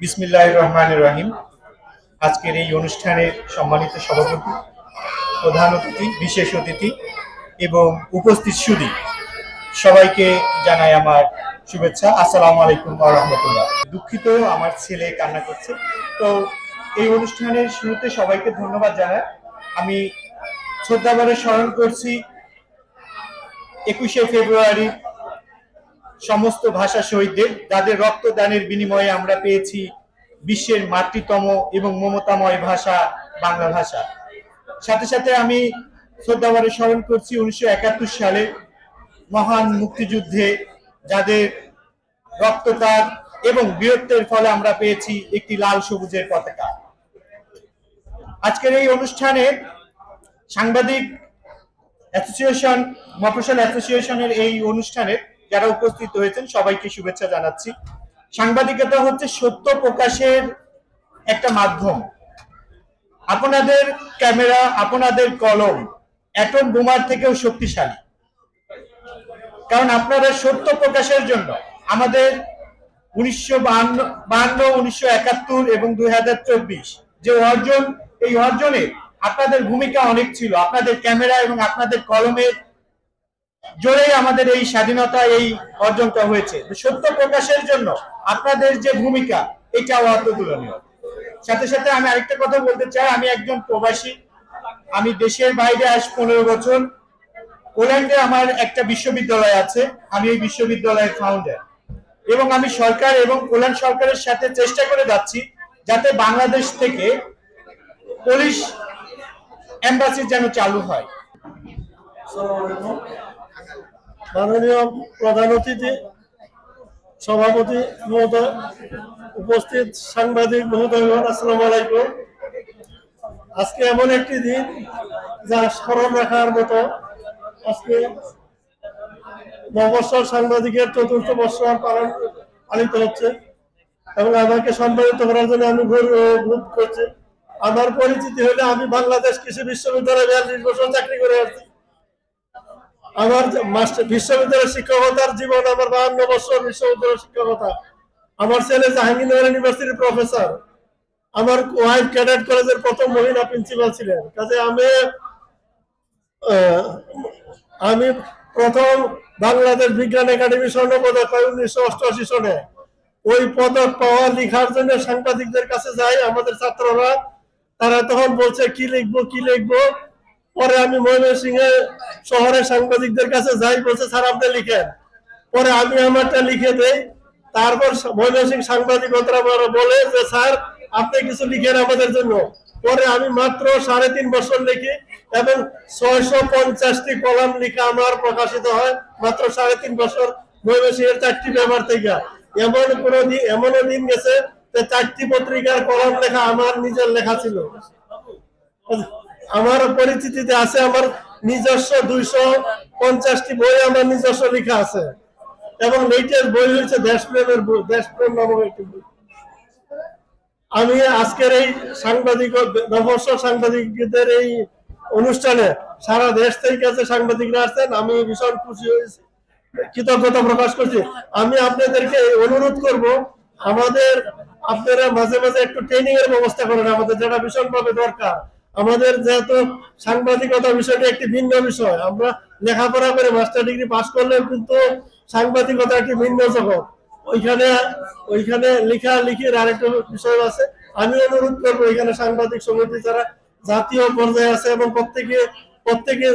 বিসমিল্লাহির রহমানির রহিম। আজকের এই অনুষ্ঠানের সম্মানিত সভাপতি, প্রধান অতিথি, বিশেষ অতিথি এবং উপস্থিত সুধী সবাইকে জানাই আমার শুভেচ্ছা। আসসালামু আলাইকুম ওয়া রাহমাতুল্লাহ। দুঃখিত, আমার ছেলে কান্না করছে। তো এই অনুষ্ঠানের শুরুতে সবাইকে ধন্যবাদ জানাই। আমি শ্রদ্ধাভরে স্মরণ করছি 21শে ফেব্রুয়ারি সমস্ত ভাষা শহীদদের, যাদের রক্তদানের বিনিময়ে আমরা পেয়েছি বিশ্বের মাতৃতম এবং মমতাময় ভাষা বাংলা ভাষা। সাথে সাথে আমি শ্রদ্ধাভরে স্মরণ করছি 1971 সালে মহান মুক্তিযুদ্ধে যাদের রক্তত্যাগ এবং বীরত্বের ফলে আমরা পেয়েছি একটি লাল সবুজের পতাকা। আজকের এই অনুষ্ঠানে সাংবাদিক অ্যাসোসিয়েশন, মফস্বল অ্যাসোসিয়েশনের এই অনুষ্ঠানে যারা উপস্থিত হয়েছেন সবাইকে শুভেচ্ছা জানাচ্ছি। সাংবাদিকতা হচ্ছে সত্য প্রকাশের একটা মাধ্যম। আপনাদের ক্যামেরা, আপনাদের কলম অ্যাটম বোমার থেকেও শক্তিশালী, কারণ আপনারা সত্য প্রকাশের জন্য আমাদের 1952, 1971 এবং 2024 যে অর্জন, এই অর্জনে আপনাদের ভূমিকা অনেক ছিল। আপনাদের ক্যামেরা এবং আপনাদের কলমের জোরেই আমাদের এই স্বাধীনতা, এই অর্জনটা হয়েছে। সত্য প্রকাশের জন্য আপনাদের যে ভূমিকা, এটাও অতুলনীয়। সাথে সাথে আমি আরেকটা কথা বলতে চাই, আমি একজন প্রবাসী। আমি দেশের বাইরে আজ 15 বছর। পোল্যান্ডে আমার একটা বিশ্ববিদ্যালয় আছে, আমি এই বিশ্ববিদ্যালয়ের ফাউন্ডার, এবং আমি সরকার এবং পোল্যান্ড সরকারের সাথে চেষ্টা করে যাচ্ছি যাতে বাংলাদেশ থেকে পুলিশ এম্বাসি যেন চালু হয়। মাননীয় প্রধান অতিথি, সভাপতি মহোদয়, উপস্থিত সাংবাদিক মহোদয়গণ, আসসালামু আলাইকুম। আজকে এমন একটি দিন যা স্মরণ রাখার মতো। আজকে মফস্বল সাংবাদিকের 4র্থ বর্ষ পালিত হচ্ছে এবং আমাকে সম্মানিত করার জন্য আমি বোধ করছি। আমার পরিচিতি হলে আমি বাংলাদেশ কৃষি বিশ্ববিদ্যালয়ে 42 বছর চাকরি করে আসছি। আমার বিশ্ববিদ্যালয়ের শিক্ষকতার জীবন, আমার 52 বছর বিশ্ববিদ্যালয়ের শিক্ষকতা। আমার ছেলে জাহাঙ্গীরনগর ইউনিভার্সিটির প্রফেসর। আমার ওয়াইফ ক্যাডেট কলেজের প্রথম মহিলা প্রিন্সিপাল ছিলেন। কাজে আমি প্রথম বাংলাদেশ বিজ্ঞান একাডেমি স্বর্ণ পদক পাই 1988 সনে। ওই পদক পাওয়া লিখার জন্য সাংবাদিকদের কাছে যাই আমাদের ছাত্ররা। তারা তখন বলছে কি লিখবো। পরে আমি ময়মনসিংহে শহরের সাংবাদিকদের কাছে যাই, বলছে স্যার আপনি লিখেন। পরে আমি আমারটা লিখে দেই। তারপর ময়মনসিংহ সাংবাদিকরা বলে যে স্যার আপনি কিছু লিখেন আমাদের জন্য। পরে আমি মাত্র 3.5 বছর লিখি এবং 650টি কলাম লিখা আমার প্রকাশিত হয় মাত্র 3.5 বছর ময়মনসিংহের 4টি পেপার থেকে। এমনও দিন গেছে যে 4টি পত্রিকার কলাম লেখা আমার নিজের লেখা ছিল। আমার পরিচিতিতে আছে আমার নিজস্ব 250টি বই আমার নিজস্ব লেখা আছে এবং লেটেস্ট বই হচ্ছে দেশপ্রেমের বই, দেশপ্রেম নামক একটি বই। আমি আজকের এই মফস্বল সাংবাদিকদের এই অনুষ্ঠানে সারা দেশ থেকে যে সাংবাদিকরা আসছেন, আমি ভীষণ খুশি হয়েছি, কৃতজ্ঞতা প্রকাশ করছি। আমি আপনাদেরকে অনুরোধ করব, আপনারা মাঝে মাঝে একটু ট্রেনিং এর ব্যবস্থা করেন আমাদের, যেটা ভীষণভাবে দরকার। আমাদের যেহেতু সাংবাদিকতা বিষয়টি একটি ভিন্ন বিষয়, আমরা লেখাপড়া করে মাস্টার ডিগ্রি পাশ করলেও কিন্তু সাংবাদিকতা একটি ভিন্ন জগৎ। ওইখানে লেখালেখির আরেকটা বিষয় আছে। আমি অনুরোধ করবো এখানে সাংবাদিক সমিতি যারা জাতীয় পর্যায়ে আছে এবং প্রত্যেকে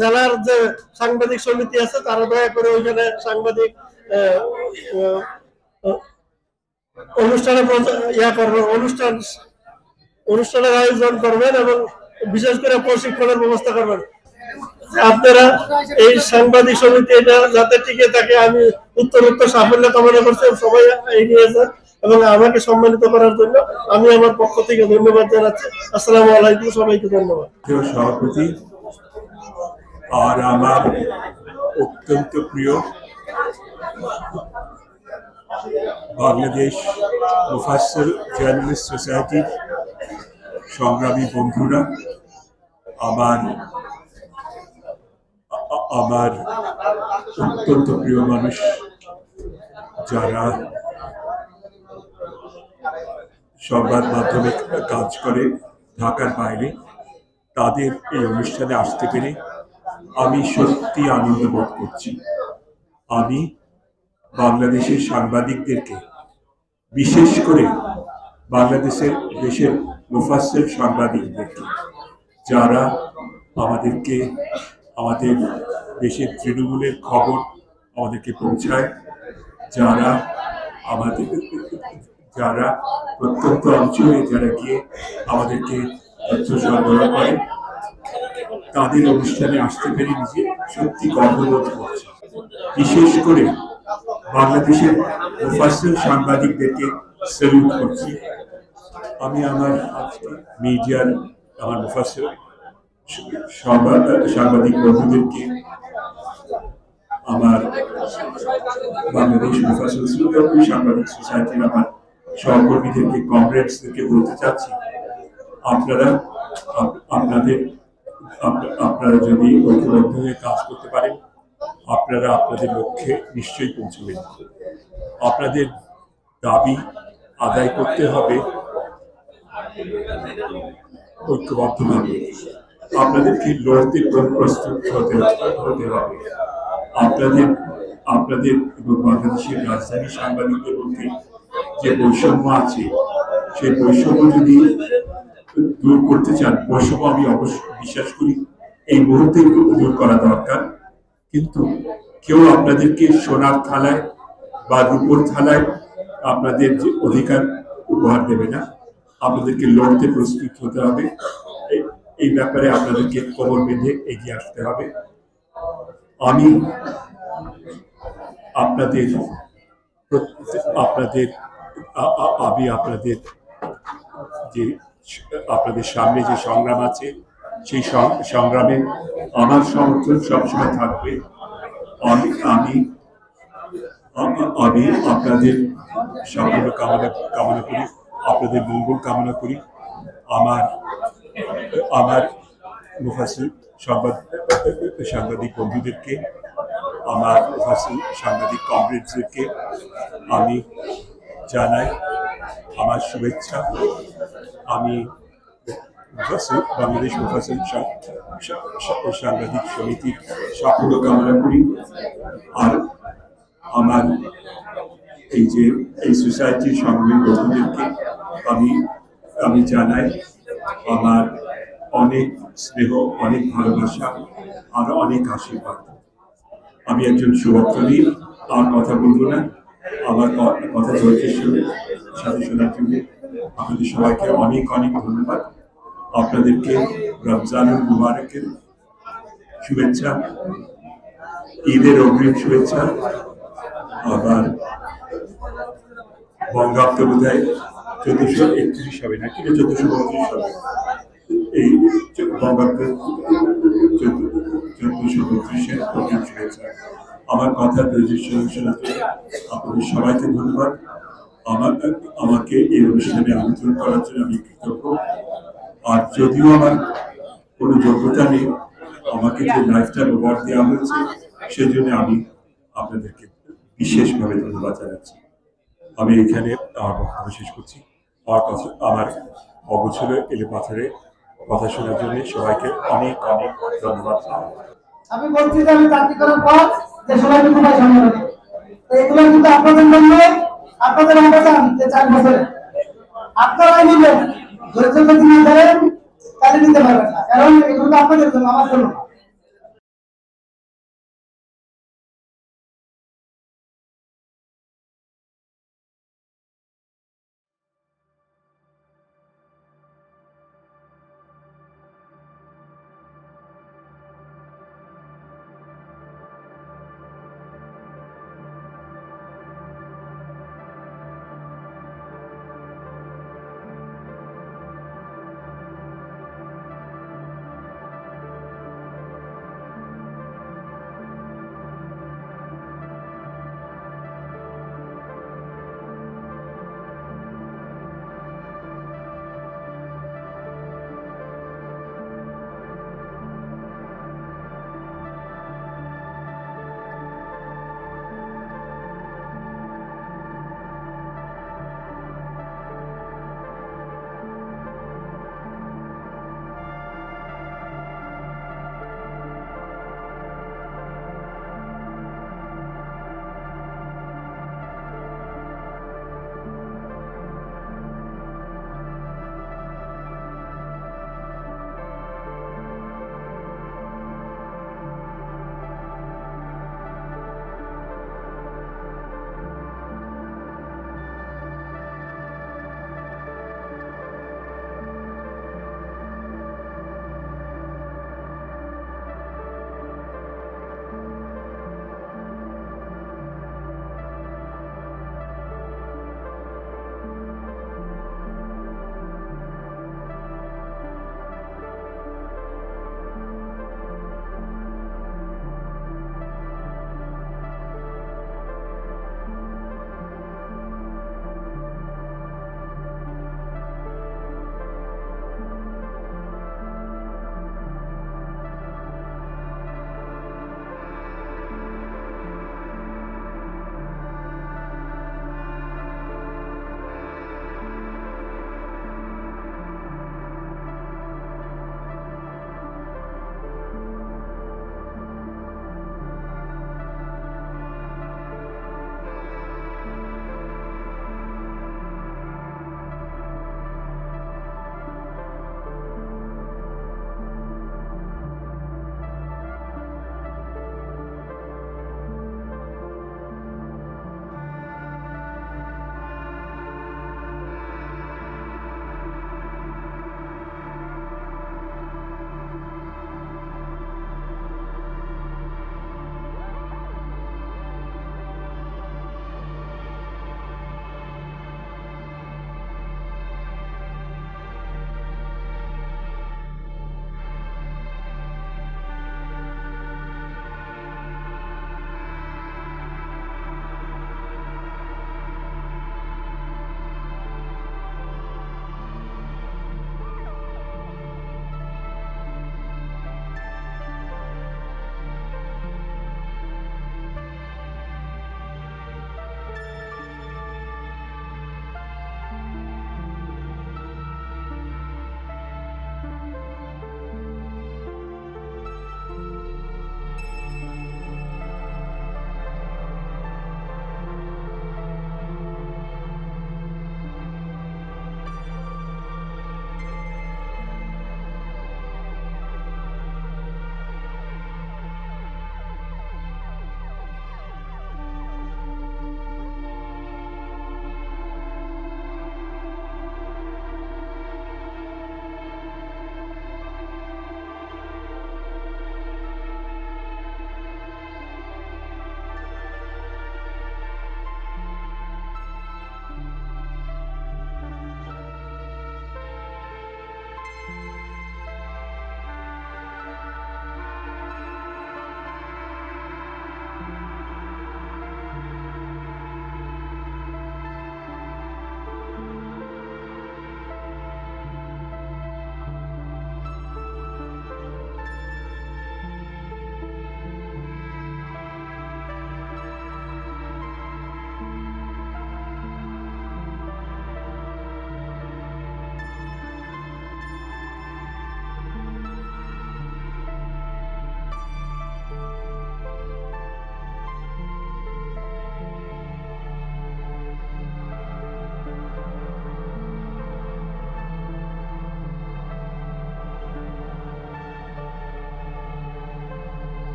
জেলার যে সাংবাদিক সমিতি আছে তারা দয়া করে ওইখানে সাংবাদিক অনুষ্ঠানের আয়োজন করবেন এবং বিশেষ করে প্রশিক্ষণের ব্যবস্থা করবেন। আপনারা এই সাংবাদিক সমিতি এটা যাতে টিকে থাকে, আমি উত্তরোত্তর সাফল্য কামনা করছি। সবাই এগিয়ে যান এবং আমাকে সম্মানিত করার জন্য আমি আমার পক্ষ থেকে ধন্যবাদ জানাচ্ছি। আসসালামু আলাইকুম, সবাইকে ধন্যবাদ। সভাপতি আর আমার অত্যন্ত প্রিয় বাংলাদেশ মুফাসসির জার্নালিস্ট সোসাইটির সংগ্রামী বন্ধুরা, আমার অত্যন্ত প্রিয় মানুষ যারা সংবাদ মাধ্যমে কাজ করে ঢাকার বাইরে, তাদের এই অনুষ্ঠানে আসতে পেরে আমি সত্যি আনন্দ বোধ করছি। আমি বাংলাদেশের সাংবাদিকদেরকে, বিশেষ করে দেশের মুফাসসির সাংবাদিকদেরকে, যারা আমাদেরকে আমাদের দেশের তৃণমূলের খবর আমাদেরকে পৌঁছায়, যারা প্রত্যন্ত অঞ্চলে যারা গিয়ে আমাদেরকে তথ্য সরবরাহ করে, তাদের অনুষ্ঠানে আসতে পেরে নিজে সত্যি গর্ববোধ করছি। বিশেষ করে বাংলাদেশের মুফাসসির সাংবাদিকদেরকে স্যালুট করছি। আমি আমার মিডিয়ার আমার মুফাসসির সাংবাদিক বন্ধুদেরকে, আমার বাংলাদেশ মুফাসসির সাংবাদিক সোসাইটির আমার সহকর্মীদেরকে, কমরেডসদেরকে বলতে চাচ্ছি, আপনারা যদি ঐক্যবদ্ধ হয়ে কাজ করতে পারেন, আপনারা আপনাদের লক্ষ্যে নিশ্চয়ই পৌঁছবেন। আপনাদের দাবি আদায় করতে হবে ঐক্যবদ্ধভাবে। আপনাদেরকে লড়তে প্রস্তুত হতে হবে। আপনাদের এবং বাংলাদেশের রাজধানী সাংবাদিকদের মধ্যে যে বৈষম্য আছে, সেই বৈষম্য যদি দূর করতে চান, বৈষম্য আমি অবশ্যই বিশ্বাস করি এই মুহূর্তে দূর করা দরকার, কিন্তু কেউ আপনাদেরকে সোনার থালায় বা রূপোর থালায় আপনাদের যে অধিকার উপহার দেবে না। আপনাদেরকে লড়তে প্রস্তুত হতে হবে। এই ব্যাপারে আপনাদেরকে কোমর বেঁধে এগিয়ে আসতে হবে। আমি আপনাদের সামনে যে সংগ্রাম আছে, সেই সংগ্রামে আমার সমর্থন সবসময় থাকবে। আমি আপনাদের সাফল্য কামনা করি, আপনাদের মঙ্গল কামনা করি। আমার মুফাসসির সাংবাদিক বন্ধুদেরকে, আমার মুফাসসির সাংবাদিক কমরেডসদেরকে আমি জানাই আমার শুভেচ্ছা। আমি বাংলাদেশ মুফাসসির সাংবাদিক সমিতির সাফল্য কামনা করি। আর আমার এই সোসাইটির সাংবাদিক বন্ধুদেরকে আমি জানাই আমার অনেক স্নেহ, অনেক ভালোবাসা আর অনেক আশীর্বাদ। আমি একজন শুভকামী, আর কথা বলবো না। আমার কথা ধৈর্যের সাথে শোনার জন্য আপনাদের সবাইকে অনেক অনেক ধন্যবাদ। আপনাদেরকে রমজানুল মুবারকের শুভেচ্ছা, ঈদের অগ্রিম শুভেচ্ছা। আবার বঙ্গাব্দ বোধহয় 1431 হবে না, কিন্তু 1432 হবে। এই বঙ্গাব্দ 1432-এর অগ্রিম শুভেচ্ছা। আমার কথা ধৈর্যের সঙ্গে শোনার জন্য আপনাদের সবাইকে ধন্যবাদ। আমাকে এই অনুষ্ঠানে আমন্ত্রণ করার জন্য আমি কৃতজ্ঞ। আর যদিও আমার কোনো যোগ্যতা নেই, আমাকে যে লাইফটাইম অ্যাওয়ার্ড দেওয়া হয়েছে, সেই জন্য আমি আপনাদেরকে বিশেষভাবে ধন্যবাদ জানাচ্ছি। আমি এখানে আমার বক্তব্য শেষ করছি। আমার অগোছল এলে পাথরে কথা শোনার জন্য সবাইকে অনেক অনেক ধন্যবাদ। আমি বলছি যে আমি চাকরি করার পর যে সবাইকে খুবই সম্মান করি, এগুলো কিন্তু আপনাদের জন্য, আপনাদের অবদান যে 4 বছরে আপনারাই নিবেন। ধৈর্য যদি না ধরেন তাহলে নিতে পারবেন না, কারণ এগুলো আপনাদের জন্য, আমার জন্য।